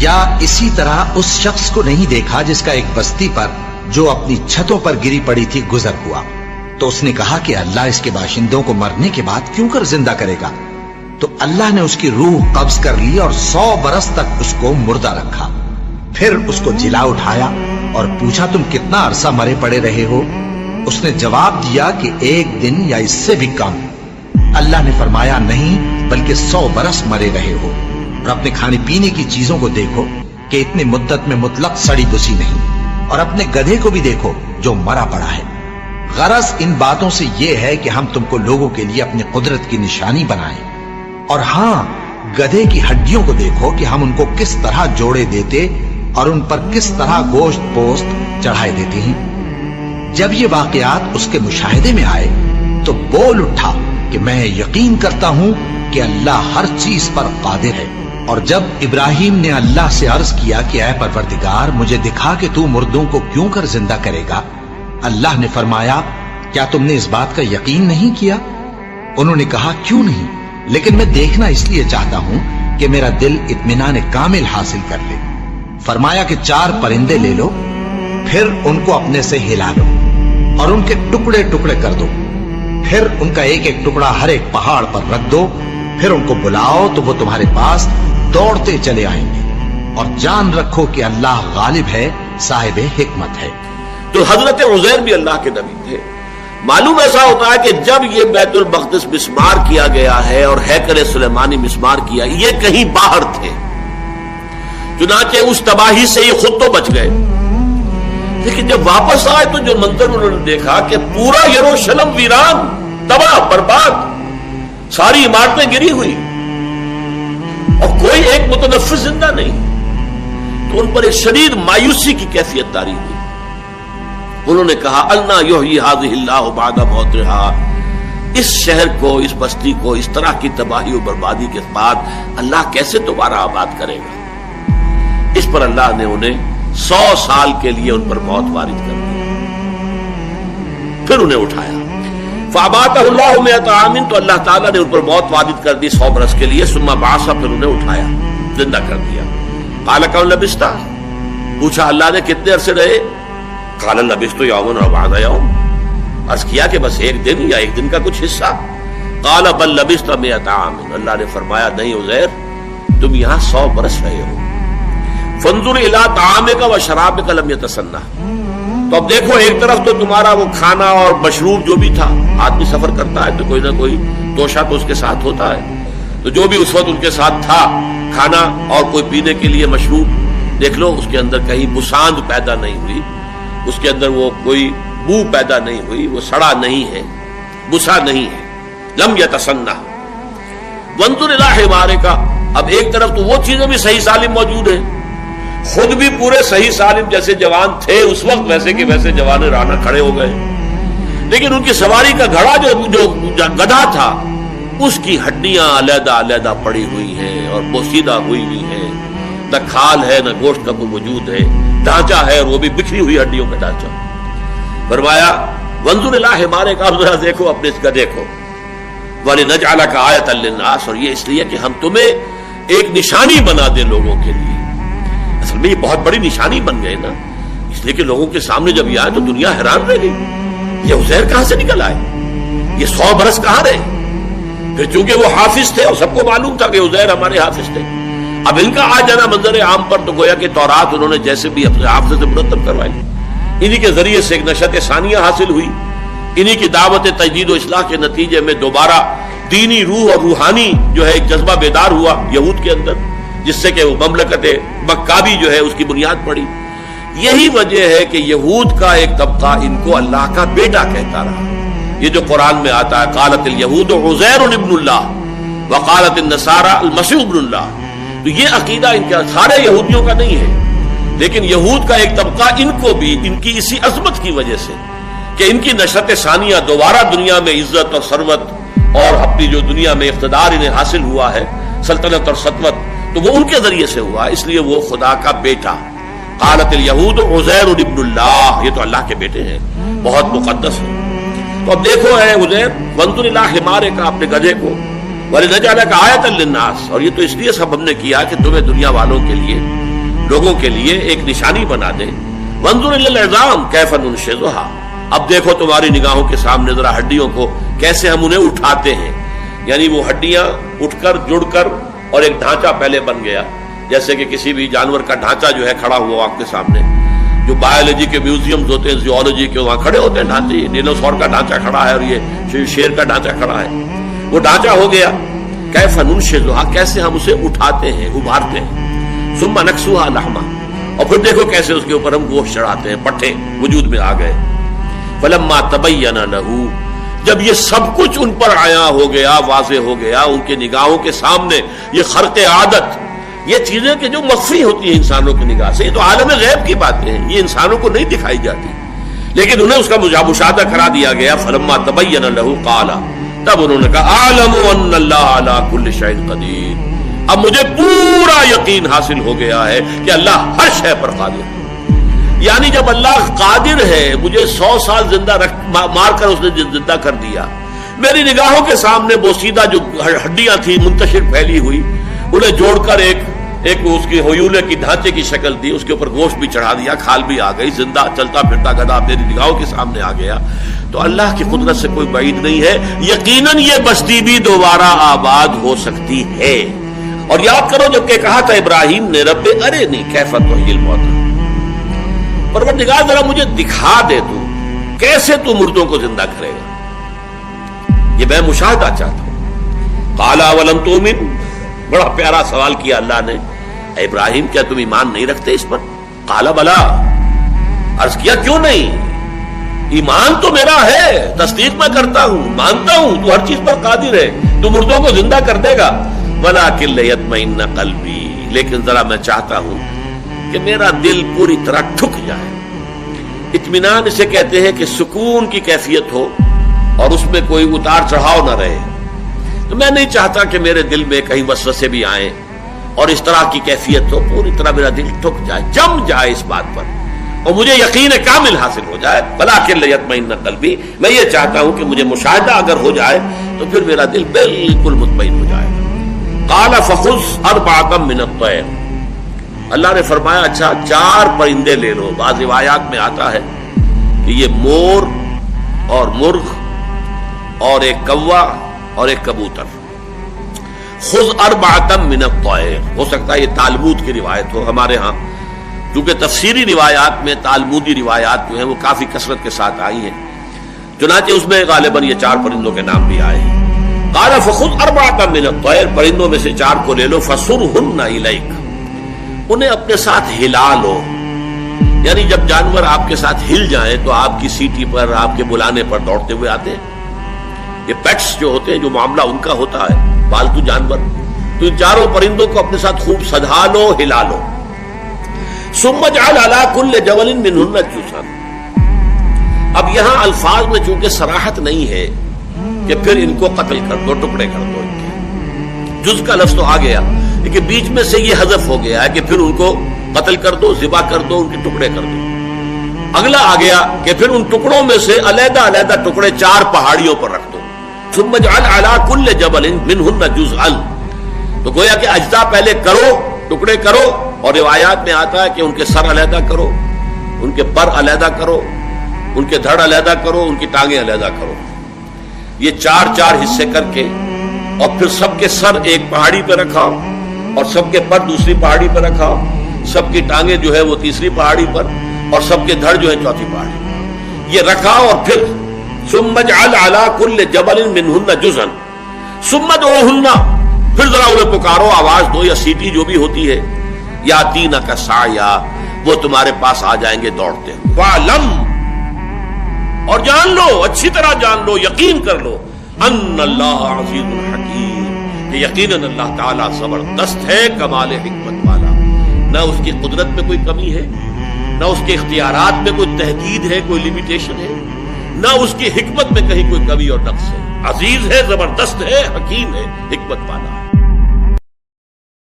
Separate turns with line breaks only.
یا اسی طرح اس شخص کو نہیں دیکھا جس کا ایک بستی پر جو اپنی چھتوں پر گری پڑی تھی گزر ہوا، تو اس نے کہا کہ اللہ اس کے باشندوں کو مرنے کے بعد کیوں کر زندہ کرے گا؟ تو اللہ نے اس کی روح قبض کر لی اور 100 برس تک اس کو مردہ رکھا. پھر اس کو جلا اٹھایا اور پوچھا تم کتنا عرصہ مرے پڑے رہے ہو؟ اس نے جواب دیا کہ 1 دن یا اس سے بھی کم. اللہ نے فرمایا نہیں بلکہ 100 برس مرے رہے ہو. اور اپنے کھانے پینے کی چیزوں کو دیکھو کہ اتنی مدت میں مطلق سڑی بسی نہیں، اور اپنے گدھے کو بھی دیکھو جو مرا پڑا ہے. غرض ان باتوں سے یہ ہے کہ ہم تم کو لوگوں کے لیے اپنی قدرت کی نشانی بنائیں. اور ہاں، گدھے کی ہڈیوں کو دیکھو کہ ہم ان کو کس طرح جوڑے دیتے اور ان پر کس طرح گوشت پوست چڑھائے دیتے ہیں. جب یہ واقعات اس کے مشاہدے میں آئے تو بول اٹھا کہ میں یقین کرتا ہوں کہ اللہ ہر چیز پر قادر ہے. اور جب ابراہیم نے اللہ سے عرض کیا کہ اے پروردگار مجھے دکھا کہ تو مردوں کو کیوں کر زندہ کرے گا، اللہ نے فرمایا کیا تم نے اس بات کا یقین نہیں کیا؟ انہوں نے کہا کیوں نہیں، لیکن میں دیکھنا اس لیے چاہتا ہوں کہ میرا دل اطمینان کامل حاصل کر لے. فرمایا کہ 4 پرندے لے لو، پھر ان کو اپنے سے ہلا لو اور ان کے ٹکڑے ٹکڑے کر دو، پھر ان کا ایک ایک ٹکڑا ہر ایک پہاڑ پر رکھ دو، پھر ان کو بلاؤ تو وہ تمہارے پاس دوڑتے چلے آئیں گے. اور جان رکھو کہ اللہ غالب ہے، صاحب حکمت ہے.
تو حضرت عزیر بھی اللہ کے نبی تھے. معلوم ایسا ہوتا ہے کہ جب یہ بیت المقدس مسمار کیا گیا ہے اور ہیکل سلیمانی مسمار کیا، یہ کہیں باہر تھے، چنانچہ اس تباہی سے یہ خود تو بچ گئے. لیکن جب واپس آئے تو جو منظر انہوں نے دیکھا کہ پورا یروشلم ویران، تباہ برباد، ساری عمارتیں گری ہوئی اور کوئی ایک متنفس زندہ نہیں، تو ان پر ایک شدید مایوسی کی کیفیت طاری ہوئی. انہوں نے کہا انا یحیی ھذہ اللہ بعد موتھا، اس شہر کو، اس بستی کو اس طرح کی تباہی و بربادی کے بعد اللہ کیسے دوبارہ آباد کرے گا؟ اس پر اللہ نے انہیں 100 سال کے لیے ان پر موت وارد کر دی. پھر انہیں اٹھایا، فاباتہ اللہ 100 عام، تو اللہ تعالیٰ نے ان پر موت وارد کر دی 100 برس کے لیے. ثم بعث، پھر انہیں اٹھایا، زندہ کر دیا. قال کم لبثت، پوچھا اللہ نے کتنے عرصے رہے؟ قال لبثت یوما او بعض یوم، عرض کیا کہ بس 1 دن یا 1 دن کا کچھ حصہ. قال بل لبثت 100 عام، اللہ نے فرمایا نہیں عزیر، تم یہاں 100 برس رہے ہو. فانظر الی طعامک و شرابک لم یتسنہ، تو اب دیکھو ایک طرف تو تمہارا وہ کھانا اور مشروب جو بھی تھا، آدمی سفر کرتا ہے تو کوئی نہ کوئی توشہ تو اس کے ساتھ ہوتا ہے، تو جو بھی اس وقت ان کے ساتھ تھا کھانا اور کوئی پینے کے لیے مشروب، دیکھ لو اس کے اندر کہیں بساند پیدا نہیں ہوئی، اس کے اندر وہ کوئی بو پیدا نہیں ہوئی، وہ سڑا نہیں ہے، بسا نہیں ہے. لم یتسنہ. وانظر الی حمارک، اب ایک طرف تو وہ چیزیں بھی صحیح سالم موجود ہیں، خود بھی پورے صحیح سالم جیسے جوان تھے اس وقت، ویسے کہ ویسے جوان رانا کھڑے ہو گئے، لیکن ان کی سواری کا گھڑا جو گدھا تھا اس کی ہڈیاں علیحدہ علیحدہ پڑی ہوئی ہیں اور بوسیدہ ہوئی ہیں، نہ کھال ہے نہ گوشت کا کوئی وجود ہے، ڈھانچہ ہے اور وہ بھی بکھری ہوئی ہڈیوں کا ڈھانچہ. فرمایا وانظر الی حمارک، آپ ذرا دیکھو اپنے اس گدھے کو، وَلِنَجْعَلَكَ آیَةً لِلنَّاسِ، اور یہ اس لیے کہ ہم تمہیں ایک نشانی بنا دیں لوگوں کے لیے. اصل میں یہ بہت بڑی نشانی بن گئے نا، اس لیے کہ لوگوں کے سامنے جب یہ آئے تو دنیا حیران رہ گئی، یہ عزیر کہاں سے نکل آئے، یہ 100 برس کہاں رہے. پھر چونکہ وہ حافظ تھے اور سب کو معلوم تھا کہ عزیر ہمارے حافظ تھے، اب ان کا آ جانا منظر عام پر تو گویا کہ تورات انہوں نے جیسے بھی اپنے حافظ سے مرتب کروائی، انہی کے ذریعے سے ایک نشأت ثانیہ حاصل ہوئی، انہی کی دعوت تجدید و اصلاح کے نتیجے میں دوبارہ دینی روح اور روحانی جو ہے ایک جذبہ بیدار ہوا یہود کے اندر، جس سے کہ وہ مملکت مکابی جو ہے اس کی بنیاد پڑی. یہی وجہ ہے کہ یہود کا ایک طبقہ ان کو اللہ کا بیٹا کہتا رہا. یہ جو قرآن میں آتا ہے قالت الیہود عزیر ابن اللہ وقالت النصارى المسیح ابن اللہ، تو یہ عقیدہ ان کا سارے یہودیوں کا نہیں ہے، لیکن یہود کا ایک طبقہ ان کو بھی ان کی اسی عظمت کی وجہ سے کہ ان کی نشأت ثانیہ دوبارہ دنیا میں عزت اور ثروت اور اپنی جو دنیا میں اقتدار انہیں حاصل ہوا ہے، سلطنت اور سطوت، تو وہ ان کے ذریعے سے ہوا، اس لیے وہ خدا کا بیٹا. قالت الیہود عزیر ابن اللہ، یہ تو اللہ کے بیٹے ہیں، بہت مقدس ہے. تو اب دیکھو اے عزیر، وانظر الی حمارک، اپنے گدھے کو، وَلِنَجْعَلَكَ آیَةً لِلنَّاسِ، اور یہ تو اس لیے سب ہم نے کیا کہ تمہیں دنیا والوں کے لیے لوگوں کے لیے ایک نشانی بنا دے. وانظر الی العظام کیف ننشزھا، اب دیکھو تمہاری نگاہوں کے سامنے ذرا ہڈیوں کو کیسے ہم انہیں اٹھاتے ہیں. یعنی وہ ہڈیاں اٹھ کر جڑ کر اور ایک ڈھانچہ پہلے بن گیا، جیسے کہ کسی بھی جانور کا ڈھانچہ جو ہے کھڑا ہوا آپ کے سامنے. جو بایولوجی کے میوزیمز ہوتے ہیں، زیولوجی کے، وہاں کھڑے ہوتے ہیں ڈھانچے. ڈینوسور کا ڈھانچہ کھڑا ہے اور یہ شیر کا ڈھانچہ کھڑا ہے. وہ ڈھانچہ ہو گیا. کیف ننشزھا، کیسے ہم اسے اٹھاتے ہیں، ابھارتے ہیں. ثم نکسوھا لحما، اور پھر دیکھو کیسے اس کے اوپر ہم گوشت چڑھاتے ہیں. پٹھے وجود میں آ گئے. فلما تبین لہ، جب یہ سب کچھ ان پر عیاں ہو گیا، واضح ہو گیا ان کے نگاہوں کے سامنے، یہ خرق عادت، یہ چیزیں کہ جو مخفی ہوتی ہیں انسانوں کی نگاہ سے، یہ تو عالم غیب کی باتیں ہیں، یہ انسانوں کو نہیں دکھائی جاتی، لیکن انہیں اس کا مشاہدہ کرا دیا گیا. فلما تبین لہ قال، تب انہوں نے کہا اعلم ان اللہ علی کل شیء قدیر، اب مجھے پورا یقین حاصل ہو گیا ہے کہ اللہ ہر شے پر قادر ہے. یعنی جب اللہ قادر ہے، مجھے 100 سال زندہ مار کر اس نے زندہ کر دیا، میری نگاہوں کے سامنے بوسیدہ جو ہڈیاں تھیں منتشر پھیلی ہوئی، انہیں جوڑ کر ایک اس کی ہیولے کی ڈھانچے کی شکل دی، اس کے اوپر گوشت بھی چڑھا دیا، کھال بھی آ گئی، زندہ چلتا پھرتا گدھا میری نگاہوں کے سامنے آ گیا. تو اللہ کی قدرت سے کوئی بعید نہیں ہے. یقیناً یہ بستی بھی دوبارہ آباد ہو سکتی ہے. اور یاد کرو جب کہ کہا تھا ابراہیم نے رب ارنی کیف تحیی الموتى، پروردگار ذرا مجھے دکھا دے تو کیسے تو مردوں کو زندہ کرے گا، یہ میں مشاہدہ چاہتا ہوں. قال اولم تؤمن، بڑا پیارا سوال کیا اللہ نے. اے ابراہیم کیا تم ایمان نہیں رکھتے اس پر؟ قال بلا، عرض کیا کیوں نہیں، ایمان تو میرا ہے، تصدیق میں کرتا ہوں، مانتا ہوں تو ہر چیز پر قادر ہے، تو مردوں کو زندہ کر دے گا. ولکن لیطمئن قلبی، لیکن ذرا میں چاہتا ہوں کہ میرا دل پوری طرح ٹھک جائے. اطمینان اسے کہتے ہیں کہ سکون کی کیفیت ہو اور اس میں کوئی اتار چڑھاؤ نہ رہے. تو میں نہیں چاہتا کہ میرے دل میں کہیں وسوسے بھی آئیں اور اس طرح کی کیفیت ہو، پوری طرح میرا دل ٹھک جائے، جم جائے اس بات پر اور مجھے یقین کامل حاصل ہو جائے. ولکن لیطمئن قلبی، میں یہ چاہتا ہوں کہ مجھے مشاہدہ اگر ہو جائے تو پھر میرا دل بالکل مطمئن ہو جائے. قال فخذ اربعۃ من الطیر، اللہ نے فرمایا اچھا 4 پرندے لے لو. بعض روایات میں آتا ہے کہ یہ مور اور مرغ اور ایک کوا اور ایک کبوتر. خذ اربعۃ من الطیر، ہو سکتا ہے یہ تالمود کی روایت ہو. ہمارے ہاں کیونکہ تفسیری روایات میں تالمودی روایات جو ہیں وہ کافی کثرت کے ساتھ آئی ہیں، چنانچہ اس میں غالباً یہ 4 پرندوں کے نام بھی آئے ہیں. قال فخذ اربعۃ من الطیر، پرندوں میں سے 4 کو لے لو. فصرهن الیک، انہیں اپنے ساتھ ہلا لو. یعنی جب جانور آپ کے ساتھ ہل جائیں تو آپ کی سیٹی پر، آپ کے بلانے پر دوڑتے ہوئے آتے ہیں. یہ پیٹس جو ہوتے ہیں، جو معاملہ ان کا ہوتا ہے، پالتو جانور، تو ان 4 پرندوں کو اپنے ساتھ خوب سدھا لو، ہلا لو. ثم اجعل علی کل جبل منہن جزءا، اب یہاں الفاظ میں چونکہ صراحت نہیں ہے کہ پھر ان کو قتل کر دو، ٹکڑے کر دو. ان کے جز کا لفظ تو آ گیا لیکن بیچ میں سے یہ حذف ہو گیا ہے کہ پھر ان کو قتل کر دو، ذبح کر دو، ان کے ٹکڑے کر دو. اگلا آ گیا کہ پھر ان ٹکڑوں میں سے علیحدہ علیحدہ ٹکڑے 4 پہاڑیوں پر رکھ دو. ثم اجعل علی کل جبل منہن جزءا، تو گویا کہ اجزاء پہلے کرو، ٹکڑے کرو، اور روایات میں آتا ہے کہ ان کے سر علیحدہ کرو، ان کے پر علیحدہ کرو، ان کے دھڑ علیحدہ کرو، ان کی ٹانگیں علیحدہ کرو. یہ 4 حصے کر کے اور پھر سب کے سر ایک پہاڑی پہ رکھا اور سب کے پر دوسری پہاڑی پہ رکھا، سب کی ٹانگیں جو ہے وہ تیسری پہاڑی پر اور سب کے دھڑ جو ہے چوتھی پہاڑی. یہ رکھا اور پھر ثم اجعل علی کل جبل منہن جزءا ثم ادعوہن، پھر ذرا انہیں پکارو، آواز دو یا سیٹی جو بھی ہوتی ہے. یاتینک سعیا، وہ تمہارے پاس آ جائیں گے دوڑتے. وعلم، اور جان لو، اچھی طرح جان لو، یقین کر لو، ان اللہ عزیز الحکیم، کہ یقیناً اللہ تعالیٰ زبردست ہے، کمال حکمت والا. نہ اس کی قدرت میں کوئی کمی ہے، نہ اس کے اختیارات میں کوئی تحدید ہے، کوئی لمیٹیشن ہے، نہ اس کی حکمت میں کہیں کوئی کمی اور نقص ہے. عزیز ہے، زبردست ہے، حکیم ہے، حکمت والا.